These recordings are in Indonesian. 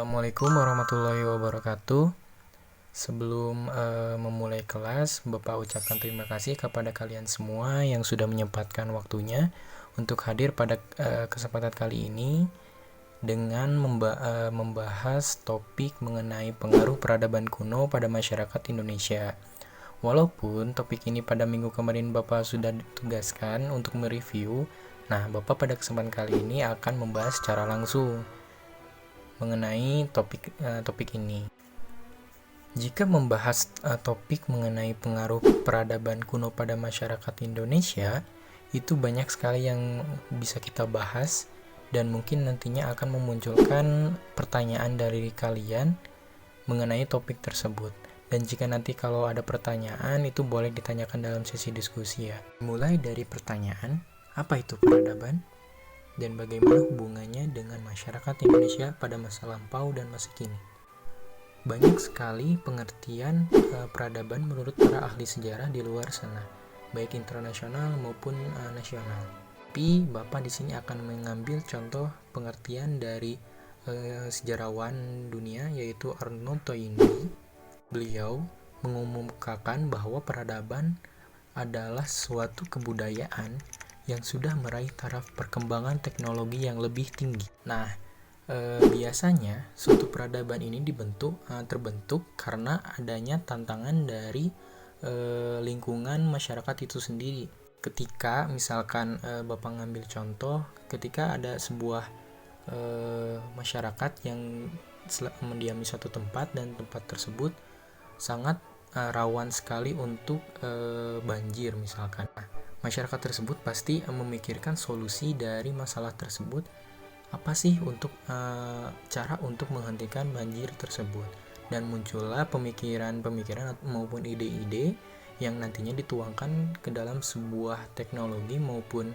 Assalamualaikum warahmatullahi wabarakatuh. Sebelum memulai kelas, Bapak ucapkan terima kasih kepada kalian semua yang sudah menyempatkan waktunya untuk hadir pada kesempatan kali ini dengan membahas topik mengenai pengaruh peradaban kuno pada masyarakat Indonesia. Walaupun topik ini pada minggu kemarin Bapak sudah ditugaskan untuk mereview, nah Bapak pada kesempatan kali ini akan membahas secara langsung mengenai topik ini. Jika membahas topik mengenai pengaruh peradaban kuno pada masyarakat Indonesia, itu banyak sekali yang bisa kita bahas dan mungkin nantinya akan memunculkan pertanyaan dari kalian mengenai topik tersebut. Dan jika nanti kalau ada pertanyaan, itu boleh ditanyakan dalam sesi diskusi ya. Mulai dari pertanyaan, apa itu peradaban? Dan bagaimana hubungannya dengan masyarakat Indonesia pada masa lampau dan masa kini. Banyak sekali pengertian peradaban menurut para ahli sejarah di luar sana, baik internasional maupun nasional. Tapi Bapak di sini akan mengambil contoh pengertian dari sejarawan dunia yaitu Arnold Toynbee. Beliau mengumumkakan bahwa peradaban adalah suatu kebudayaan yang sudah meraih taraf perkembangan teknologi yang lebih tinggi. Nah, biasanya suatu peradaban ini terbentuk karena adanya tantangan dari lingkungan masyarakat itu sendiri. Ketika misalkan Bapak ngambil contoh, ketika ada sebuah masyarakat yang mendiami suatu tempat dan tempat tersebut sangat rawan sekali untuk banjir misalkan. Masyarakat tersebut pasti memikirkan solusi dari masalah tersebut. Apa sih untuk cara untuk menghentikan banjir tersebut? Dan muncullah pemikiran-pemikiran maupun ide-ide yang nantinya dituangkan ke dalam sebuah teknologi maupun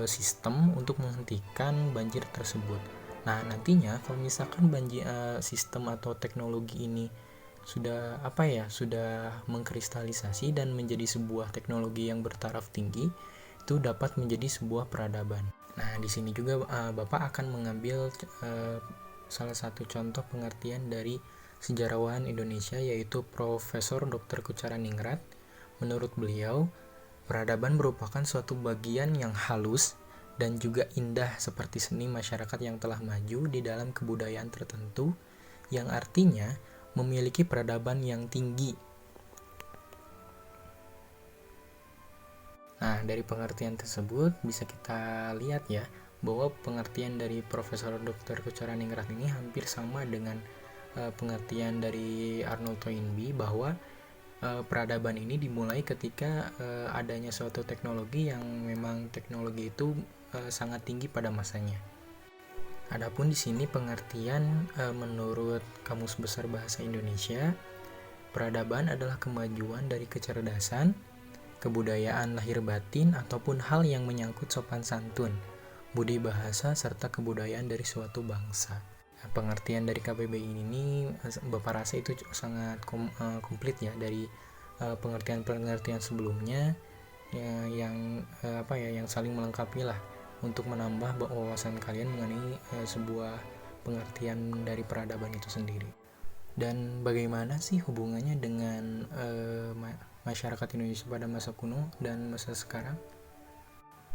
sistem untuk menghentikan banjir tersebut. Nah, nantinya kalau misalkan sistem atau teknologi ini sudah mengkristalisasi dan menjadi sebuah teknologi yang bertaraf tinggi, itu dapat menjadi sebuah peradaban. Nah, di sini juga Bapak akan mengambil salah satu contoh pengertian dari sejarawan Indonesia yaitu Profesor Dr. Kucaraningrat. Menurut beliau, peradaban merupakan suatu bagian yang halus dan juga indah seperti seni masyarakat yang telah maju di dalam kebudayaan tertentu yang artinya memiliki peradaban yang tinggi. Nah, dari pengertian tersebut bisa kita lihat ya bahwa pengertian dari Profesor Dr. Kucaraningrat ini hampir sama dengan pengertian dari Arnold Toynbee bahwa peradaban ini dimulai ketika adanya suatu teknologi yang memang teknologi itu sangat tinggi pada masanya. Adapun di sini pengertian menurut Kamus Besar Bahasa Indonesia, peradaban adalah kemajuan dari kecerdasan, kebudayaan lahir batin ataupun hal yang menyangkut sopan santun, budi bahasa serta kebudayaan dari suatu bangsa. Nah, pengertian dari KBBI ini Bapak rasa itu sangat komplit ya dari pengertian-pengertian sebelumnya yang saling melengkapi lah untuk menambah wawasan kalian mengenai sebuah pengertian dari peradaban itu sendiri. Dan bagaimana sih hubungannya dengan masyarakat Indonesia pada masa kuno dan masa sekarang?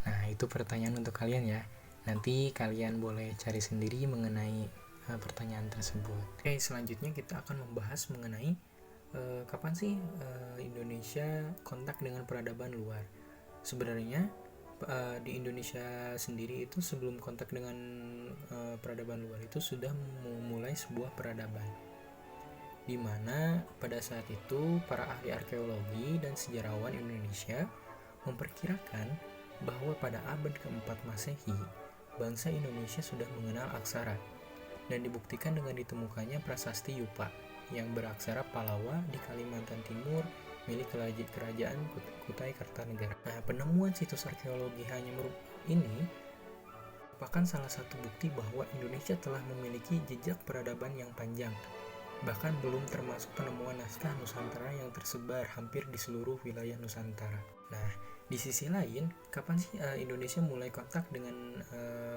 Nah, itu pertanyaan untuk kalian ya. Nanti kalian boleh cari sendiri mengenai pertanyaan tersebut. Oke, selanjutnya kita akan membahas mengenai kapan sih Indonesia kontak dengan peradaban luar. Sebenarnya di Indonesia sendiri itu sebelum kontak dengan peradaban luar itu sudah memulai sebuah peradaban, di mana pada saat itu para ahli arkeologi dan sejarawan Indonesia memperkirakan bahwa pada abad keempat Masehi bangsa Indonesia sudah mengenal aksara, dan dibuktikan dengan ditemukannya prasasti Yupa yang beraksara Palawa di Kalimantan Timur milik kerajaan Kutai Kartanegara. Nah, penemuan situs arkeologi ini merupakan salah satu bukti bahwa Indonesia telah memiliki jejak peradaban yang panjang. Bahkan belum termasuk penemuan naskah Nusantara yang tersebar hampir di seluruh wilayah Nusantara. Nah, di sisi lain, kapan sih Indonesia mulai kontak dengan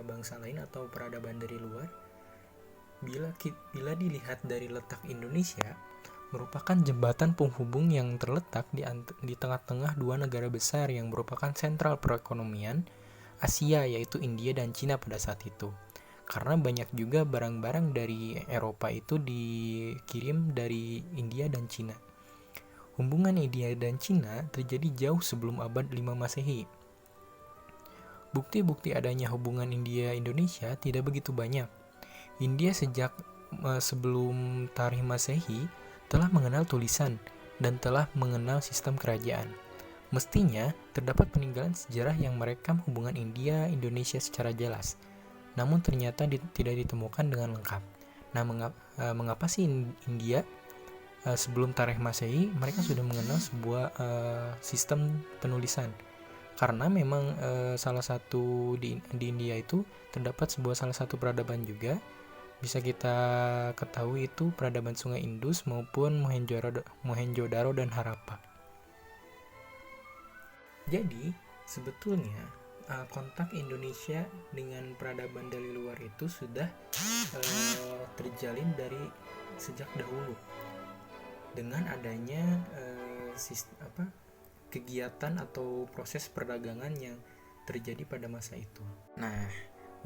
bangsa lain atau peradaban dari luar? Bila dilihat dari letak Indonesia, merupakan jembatan penghubung yang terletak di tengah-tengah dua negara besar yang merupakan sentral perekonomian Asia, yaitu India dan Cina pada saat itu. Karena banyak juga barang-barang dari Eropa itu dikirim dari India dan Cina. Hubungan India dan Cina terjadi jauh sebelum abad 5 Masehi. Bukti-bukti adanya hubungan India-Indonesia tidak begitu banyak. India sejak sebelum Tarikh Masehi telah mengenal tulisan dan telah mengenal sistem kerajaan. Mestinya terdapat peninggalan sejarah yang merekam hubungan India-Indonesia secara jelas, namun ternyata tidak ditemukan dengan lengkap. Nah, mengapa sih India sebelum Tarikh Masehi mereka sudah mengenal sebuah sistem penulisan? Karena memang salah satu di India itu terdapat salah satu peradaban juga, bisa kita ketahui itu peradaban Sungai Indus maupun Mohenjo-daro dan Harappa. Jadi sebetulnya kontak Indonesia dengan peradaban dari luar itu sudah terjalin dari sejak dahulu dengan adanya kegiatan atau proses perdagangan yang terjadi pada masa itu. Nah,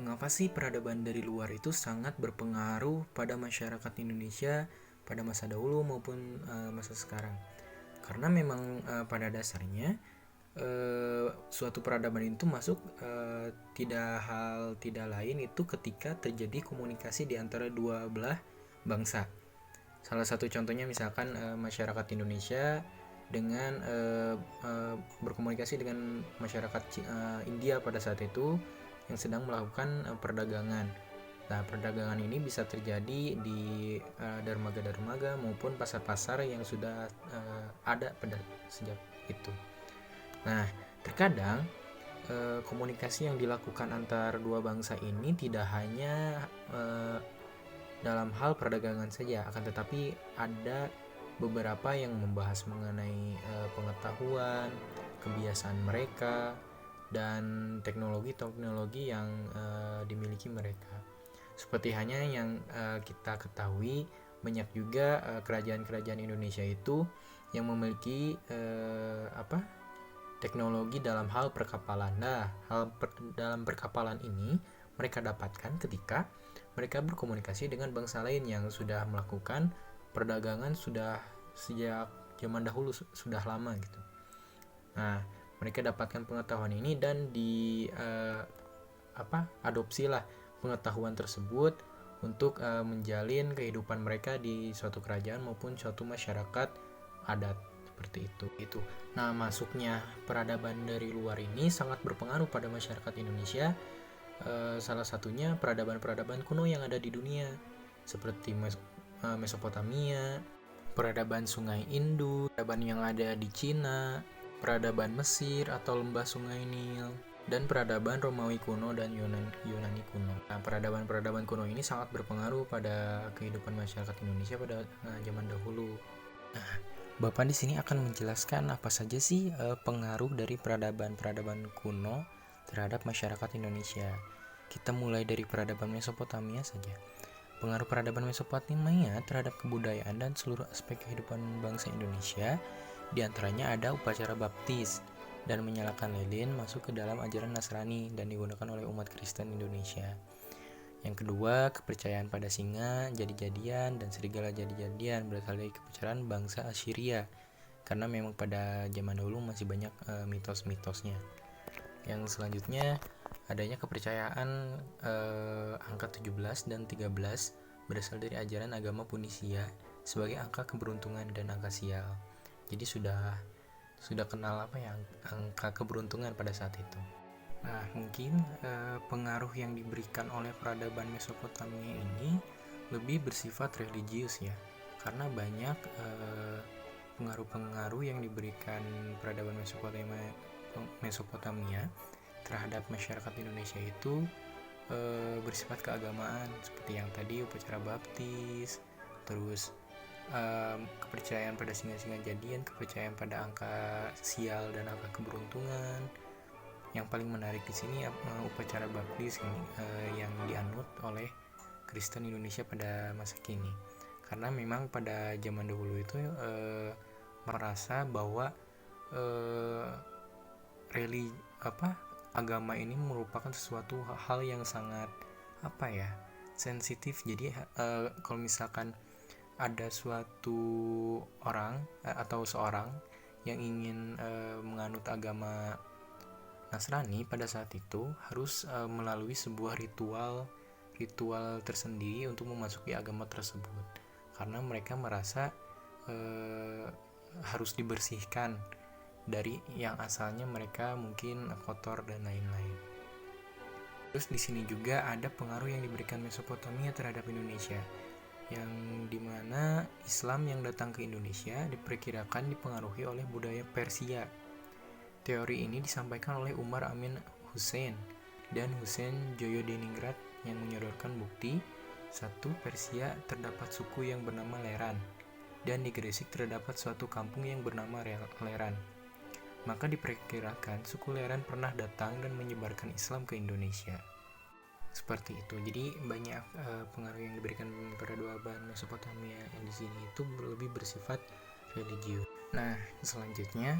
mengapa sih peradaban dari luar itu sangat berpengaruh pada masyarakat Indonesia pada masa dahulu maupun masa sekarang? Karena memang pada dasarnya suatu peradaban itu masuk tidak lain itu ketika terjadi komunikasi di antara dua belah bangsa. Salah satu contohnya misalkan masyarakat Indonesia dengan berkomunikasi dengan masyarakat India pada saat itu yang sedang melakukan perdagangan. Nah, perdagangan ini bisa terjadi di dermaga-dermaga maupun pasar-pasar yang sudah ada pada sejak itu. Nah, terkadang komunikasi yang dilakukan antar dua bangsa ini tidak hanya dalam hal perdagangan saja, akan tetapi ada beberapa yang membahas mengenai pengetahuan, kebiasaan mereka, dan teknologi-teknologi yang dimiliki mereka. Seperti hanya yang kita ketahui, banyak juga kerajaan-kerajaan Indonesia itu yang memiliki teknologi dalam hal perkapalan. Nah, dalam perkapalan ini mereka dapatkan ketika mereka berkomunikasi dengan bangsa lain yang sudah melakukan perdagangan sudah sejak zaman dahulu, sudah lama gitu. Nah, mereka dapatkan pengetahuan ini dan adopsilah pengetahuan tersebut untuk menjalin kehidupan mereka di suatu kerajaan maupun suatu masyarakat adat seperti itu. Nah, masuknya peradaban dari luar ini sangat berpengaruh pada masyarakat Indonesia. Salah satunya peradaban-peradaban kuno yang ada di dunia seperti Mesopotamia, peradaban Sungai Indus, peradaban yang ada di Cina, peradaban Mesir atau lembah Sungai Nil, dan peradaban Romawi kuno dan Yunani kuno. Nah, peradaban-peradaban kuno ini sangat berpengaruh pada kehidupan masyarakat Indonesia pada zaman dahulu. Nah, Bapak di sini akan menjelaskan apa saja sih pengaruh dari peradaban-peradaban kuno terhadap masyarakat Indonesia. Kita mulai dari peradaban Mesopotamia saja. Pengaruh peradaban Mesopotamia terhadap kebudayaan dan seluruh aspek kehidupan bangsa Indonesia, diantaranya ada upacara baptis dan menyalakan lilin masuk ke dalam ajaran Nasrani dan digunakan oleh umat Kristen Indonesia. Yang kedua, kepercayaan pada singa, jadi-jadian, dan serigala jadi-jadian berasal dari kepercayaan bangsa Assyria, karena memang pada zaman dahulu masih banyak mitos-mitosnya. Yang selanjutnya, adanya kepercayaan angka 17 dan 13 berasal dari ajaran agama Punisia sebagai angka keberuntungan dan angka sial. Jadi sudah kenal angka keberuntungan pada saat itu. Nah, mungkin pengaruh yang diberikan oleh peradaban Mesopotamia ini lebih bersifat religius ya, karena banyak pengaruh-pengaruh yang diberikan peradaban Mesopotamia terhadap masyarakat Indonesia itu bersifat keagamaan, seperti yang tadi upacara baptis, terus kepercayaan pada singa-singa jadian, kepercayaan pada angka sial dan angka keberuntungan. Yang paling menarik di sini upacara baptis yang dianut oleh Kristen Indonesia pada masa kini. Karena memang pada zaman dahulu itu merasa bahwa agama ini merupakan sesuatu hal yang sangat sensitif. Jadi kalau misalkan ada suatu orang atau seorang yang ingin menganut agama Nasrani, pada saat itu harus melalui sebuah ritual tersendiri untuk memasuki agama tersebut, karena mereka merasa harus dibersihkan dari yang asalnya mereka mungkin kotor dan lain-lain. Terus di sini juga ada pengaruh yang diberikan Mesopotamia terhadap Indonesia, yang dimana Islam yang datang ke Indonesia diperkirakan dipengaruhi oleh budaya Persia. Teori ini disampaikan oleh Umar Amin Hussein dan Hussein Joyodiningrat yang menyodorkan bukti: 1. Persia terdapat suku yang bernama Leran, dan di Gresik terdapat suatu kampung yang bernama Leran. Maka diperkirakan suku Leran pernah datang dan menyebarkan Islam ke Indonesia. Seperti itu. Jadi banyak pengaruh yang diberikan peradaban Mesopotamia yang di sini itu lebih bersifat religius. Nah, selanjutnya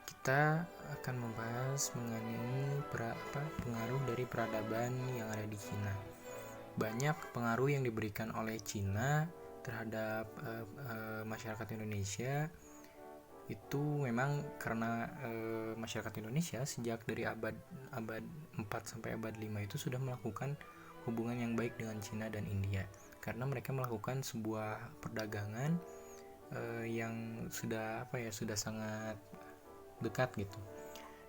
kita akan membahas mengenai pengaruh dari peradaban yang ada di Cina. Banyak pengaruh yang diberikan oleh Cina terhadap masyarakat Indonesia. Itu memang karena masyarakat Indonesia sejak dari abad 4 sampai abad 5 itu sudah melakukan hubungan yang baik dengan Cina dan India, karena mereka melakukan sebuah perdagangan yang sudah sangat dekat gitu.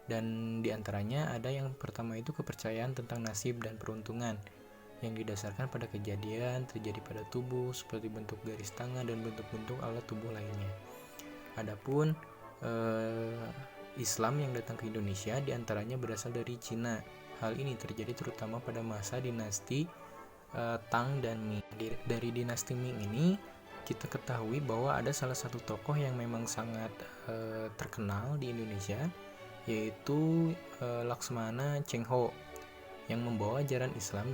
Dan diantaranya ada yang pertama itu kepercayaan tentang nasib dan peruntungan yang didasarkan pada kejadian terjadi pada tubuh seperti bentuk garis tangan dan bentuk-bentuk alat tubuh lainnya. Adapun Islam yang datang ke Indonesia diantaranya berasal dari Cina. Hal ini terjadi terutama pada masa dinasti Tang dan Ming. Dari dinasti Ming ini kita ketahui bahwa ada salah satu tokoh yang memang sangat terkenal di Indonesia, yaitu Laksmana Cheng Ho, yang membawa ajaran Islam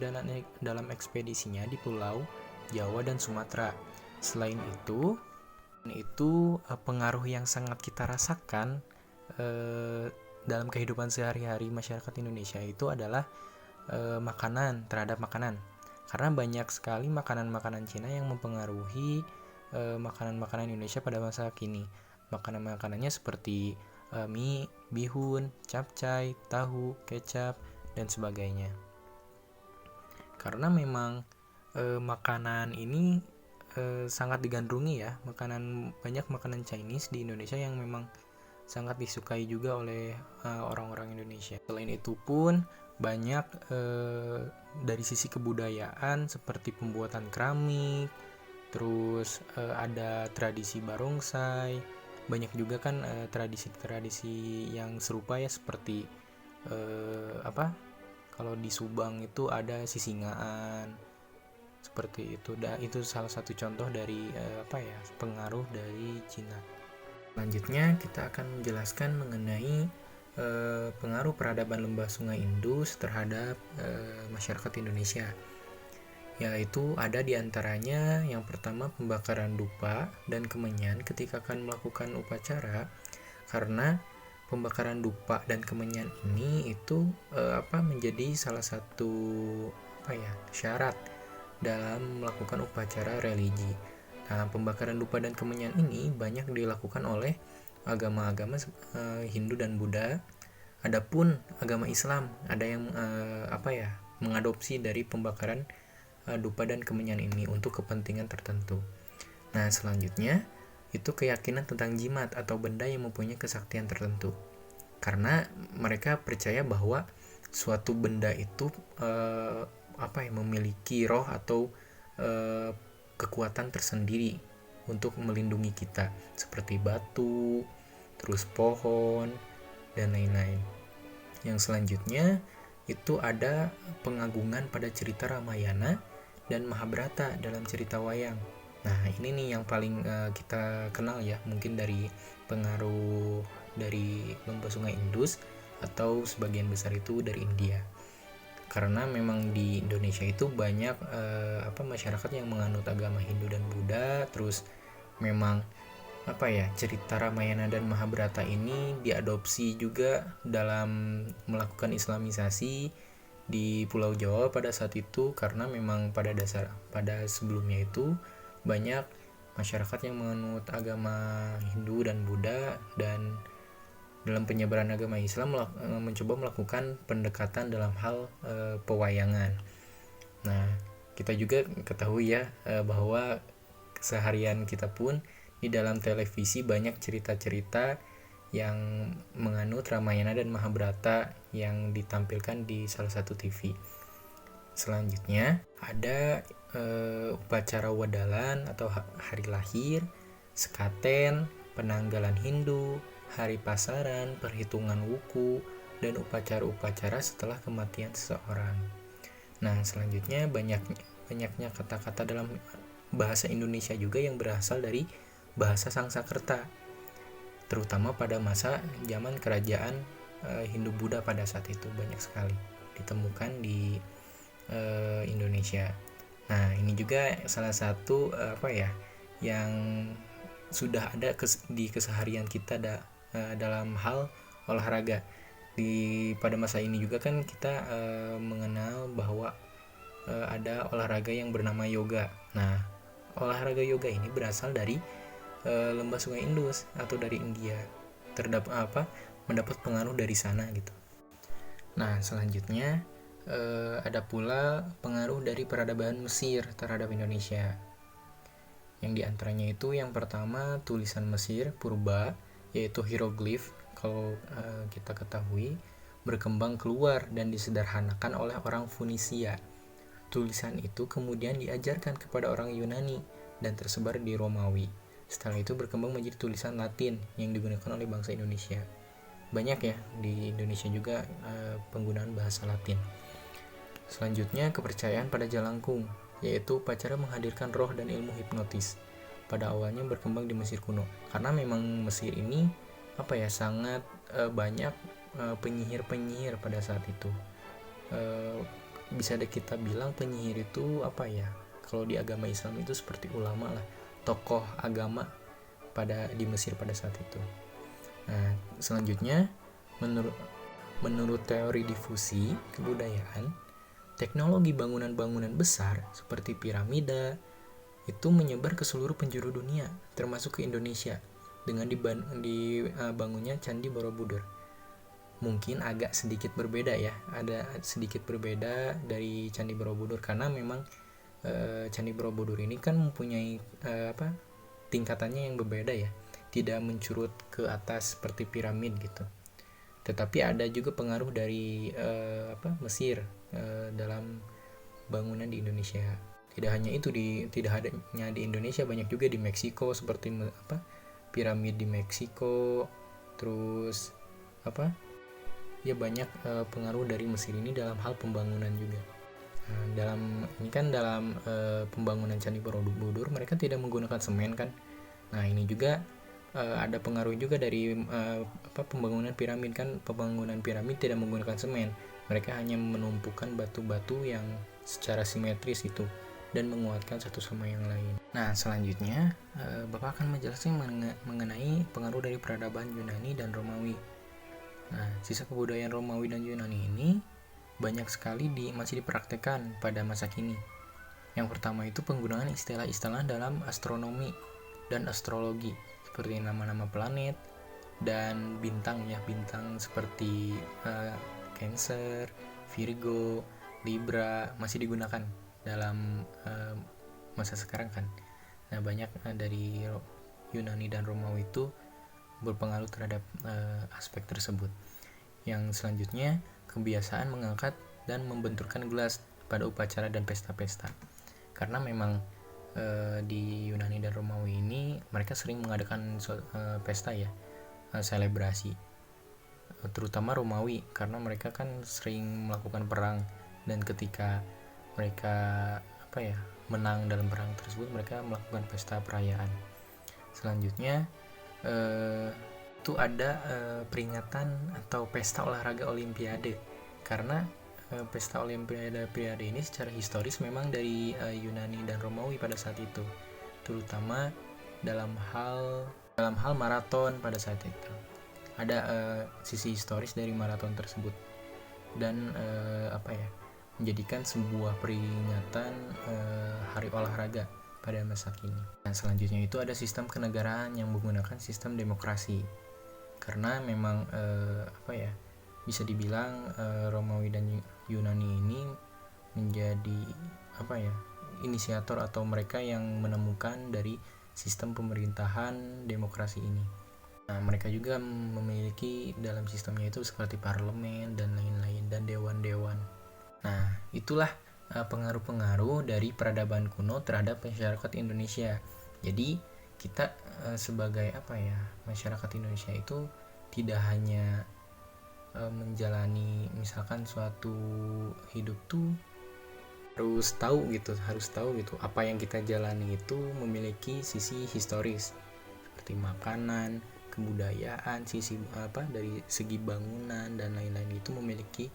dalam ekspedisinya di Pulau Jawa dan Sumatera. Selain itu pengaruh yang sangat kita rasakan dalam kehidupan sehari-hari masyarakat Indonesia itu adalah terhadap makanan, karena banyak sekali makanan-makanan Cina yang mempengaruhi makanan-makanan Indonesia pada masa kini. Makanan-makanannya seperti mie, bihun, capcay, tahu, kecap, dan sebagainya. Karena memang makanan ini sangat digandrungi ya, banyak makanan Chinese di Indonesia yang memang sangat disukai juga oleh orang-orang Indonesia. Selain itu pun banyak dari sisi kebudayaan seperti pembuatan keramik, terus ada tradisi barongsai, banyak juga kan tradisi-tradisi yang serupa ya, seperti kalau di Subang itu ada sisingaan. Seperti itu. Itu salah satu contoh dari pengaruh dari Cina. Selanjutnya kita akan menjelaskan mengenai pengaruh peradaban lembah Sungai Indus terhadap masyarakat Indonesia. Yaitu ada diantaranya yang pertama pembakaran dupa dan kemenyan ketika akan melakukan upacara, karena pembakaran dupa dan kemenyan ini itu menjadi salah satu syarat dalam melakukan upacara religi. Nah, pembakaran dupa dan kemenyan ini banyak dilakukan oleh agama-agama Hindu dan Buddha. Adapun agama Islam ada yang mengadopsi dari pembakaran dupa dan kemenyan ini untuk kepentingan tertentu. Nah, selanjutnya itu keyakinan tentang jimat atau benda yang mempunyai kesaktian tertentu. Karena mereka percaya bahwa suatu benda itu memiliki roh atau kekuatan tersendiri untuk melindungi kita, seperti batu, terus pohon, dan lain-lain. Yang selanjutnya itu ada pengagungan pada cerita Ramayana dan Mahabharata dalam cerita wayang. Nah, ini nih yang paling kita kenal ya, mungkin dari pengaruh dari lembah Sungai Indus atau sebagian besar itu dari India. karena memang di Indonesia itu banyak masyarakat yang menganut agama Hindu dan Buddha. Terus memang cerita Ramayana dan Mahabharata ini diadopsi juga dalam melakukan islamisasi di Pulau Jawa pada saat itu, karena memang pada sebelumnya itu banyak masyarakat yang menganut agama Hindu dan Buddha, dan dalam penyebaran agama Islam mencoba melakukan pendekatan dalam hal pewayangan. Nah, kita juga ketahui ya bahwa keseharian kita pun di dalam televisi banyak cerita-cerita yang menganut Ramayana dan Mahabharata yang ditampilkan di salah satu TV. Selanjutnya ada upacara wadalan atau hari lahir, sekaten, penanggalan Hindu, hari pasaran, perhitungan wuku, dan upacara-upacara setelah kematian seseorang. Nah, selanjutnya banyaknya kata-kata dalam bahasa Indonesia juga yang berasal dari bahasa Sangsakerta, terutama pada masa zaman kerajaan Hindu-Buddha pada saat itu banyak sekali ditemukan di Indonesia. Nah, ini juga salah satu yang sudah ada di keseharian kita dalam hal olahraga. Pada masa ini juga kan kita mengenal bahwa ada olahraga yang bernama yoga. Nah, olahraga yoga ini berasal dari lembah Sungai Indus atau dari India, mendapat pengaruh dari sana gitu. Nah, selanjutnya ada pula pengaruh dari peradaban Mesir terhadap Indonesia, yang diantaranya itu yang pertama tulisan Mesir purba, yaitu hieroglif. Kalau kita ketahui berkembang keluar dan disederhanakan oleh orang Funisia. Tulisan itu kemudian diajarkan kepada orang Yunani dan tersebar di Romawi. Setelah itu berkembang menjadi tulisan Latin yang digunakan oleh bangsa Indonesia. Banyak ya di Indonesia juga penggunaan bahasa Latin. Selanjutnya kepercayaan pada Jalangkung, yaitu upacara menghadirkan roh dan ilmu hipnotis. Pada awalnya berkembang di Mesir kuno, karena memang Mesir ini sangat banyak penyihir-penyihir pada saat itu. Bisa kita bilang penyihir itu kalau di agama Islam itu seperti ulama lah, tokoh agama di Mesir pada saat itu. Nah, selanjutnya menurut teori difusi kebudayaan, teknologi bangunan-bangunan besar seperti piramida itu menyebar ke seluruh penjuru dunia, termasuk ke Indonesia dengan dibangunnya Candi Borobudur. Mungkin agak sedikit berbeda ya, ada sedikit berbeda dari Candi Borobudur karena memang Candi Borobudur ini kan mempunyai tingkatannya yang berbeda ya, tidak mencurut ke atas seperti piramid gitu. Tetapi ada juga pengaruh dari Mesir dalam bangunan di Indonesia. Tidak hanya di Indonesia, banyak juga di Meksiko seperti piramid di Meksiko. Terus banyak pengaruh dari Mesir ini dalam hal pembangunan juga. Dalam pembangunan Candi Borobudur mereka tidak menggunakan semen kan. Nah, ini juga ada pengaruh juga dari pembangunan piramid kan. Pembangunan piramid tidak menggunakan semen, mereka hanya menumpukan batu-batu yang secara simetris itu dan menguatkan satu sama yang lain. Nah, selanjutnya Bapak akan menjelaskan mengenai pengaruh dari peradaban Yunani dan Romawi. Nah, sisa kebudayaan Romawi dan Yunani ini banyak sekali masih dipraktekkan pada masa kini. Yang pertama itu penggunaan istilah-istilah dalam astronomi dan astrologi seperti nama-nama planet dan bintang seperti Cancer, Virgo, Libra masih digunakan dalam masa sekarang kan. Nah, banyak dari Yunani dan Romawi itu berpengaruh terhadap aspek tersebut. Yang selanjutnya kebiasaan mengangkat dan membenturkan gelas pada upacara dan pesta-pesta. Karena memang di Yunani dan Romawi ini mereka sering mengadakan pesta ya, selebrasi. Terutama Romawi karena mereka kan sering melakukan perang, dan ketika mereka menang dalam perang tersebut mereka melakukan pesta perayaan. Selanjutnya itu ada peringatan atau pesta olahraga Olimpiade, karena pesta Olimpiade ini secara historis memang dari Yunani dan Romawi pada saat itu, terutama dalam hal maraton pada saat itu. Ada sisi historis dari maraton tersebut dan menjadikan sebuah peringatan hari olahraga pada masa kini. Nah, selanjutnya itu ada sistem kenegaraan yang menggunakan sistem demokrasi. Karena memang bisa dibilang Romawi dan Yunani ini menjadi inisiator atau mereka yang menemukan dari sistem pemerintahan demokrasi ini. Nah, mereka juga memiliki dalam sistemnya itu seperti parlemen dan lain-lain dan dewan-dewan. Nah, itulah pengaruh-pengaruh dari peradaban kuno terhadap masyarakat Indonesia. Jadi kita sebagai masyarakat Indonesia itu tidak hanya menjalani misalkan suatu hidup tuh harus tahu gitu apa yang kita jalani itu memiliki sisi historis seperti makanan, kebudayaan, dari segi bangunan dan lain-lain itu memiliki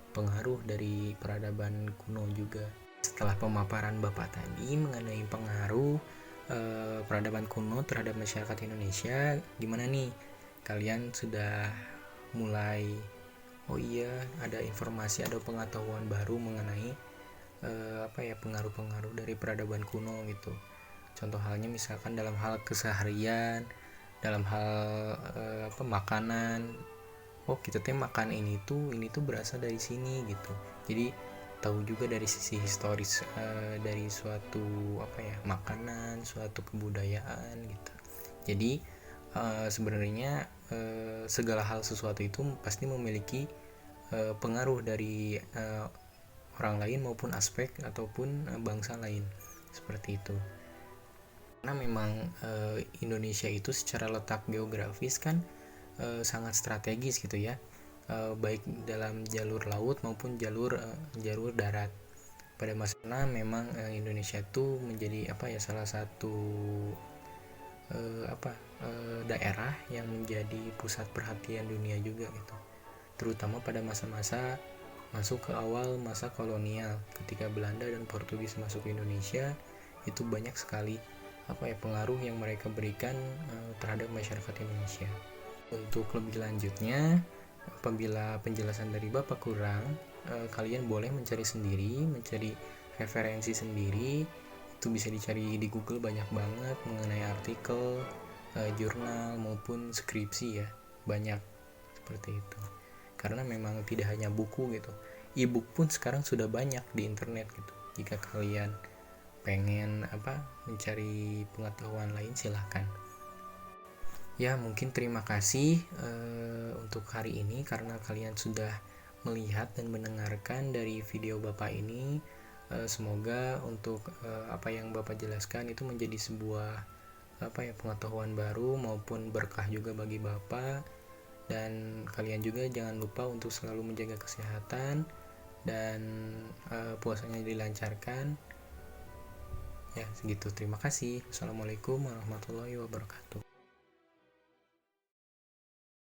pengaruh dari peradaban kuno juga. Setelah pemaparan Bapak tadi mengenai pengaruh peradaban kuno terhadap masyarakat Indonesia, gimana nih? Kalian sudah mulai ada informasi, ada pengetahuan baru mengenai pengaruh-pengaruh dari peradaban kuno gitu. Contoh halnya misalkan dalam hal keseharian, dalam hal makanan. Kita makan ini tuh berasal dari sini gitu. Jadi tahu juga dari sisi historis dari suatu makanan, suatu kebudayaan gitu. Jadi sebenarnya segala hal sesuatu itu pasti memiliki pengaruh dari orang lain maupun aspek ataupun bangsa lain seperti itu. Karena memang Indonesia itu secara letak geografis kan sangat strategis gitu ya, baik dalam jalur laut maupun jalur darat. Pada masanya memang Indonesia itu menjadi salah satu daerah yang menjadi pusat perhatian dunia juga gitu, terutama pada masa-masa masuk ke awal masa kolonial ketika Belanda dan Portugis masuk ke Indonesia. Itu banyak sekali pengaruh yang mereka berikan terhadap masyarakat Indonesia. Untuk lebih lanjutnya, apabila penjelasan dari Bapak kurang, kalian boleh mencari sendiri, mencari referensi sendiri. Itu bisa dicari di Google banyak banget mengenai artikel, jurnal maupun skripsi ya, banyak seperti itu. Karena memang tidak hanya buku gitu, e-book pun sekarang sudah banyak di internet gitu. Jika kalian pengen mencari pengetahuan lain, silahkan. Ya, mungkin terima kasih untuk hari ini karena kalian sudah melihat dan mendengarkan dari video Bapak ini. Semoga untuk apa yang Bapak jelaskan itu menjadi sebuah pengetahuan baru maupun berkah juga bagi Bapak. Dan kalian juga jangan lupa untuk selalu menjaga kesehatan dan puasanya dilancarkan. Ya, segitu. Terima kasih. Assalamualaikum warahmatullahi wabarakatuh.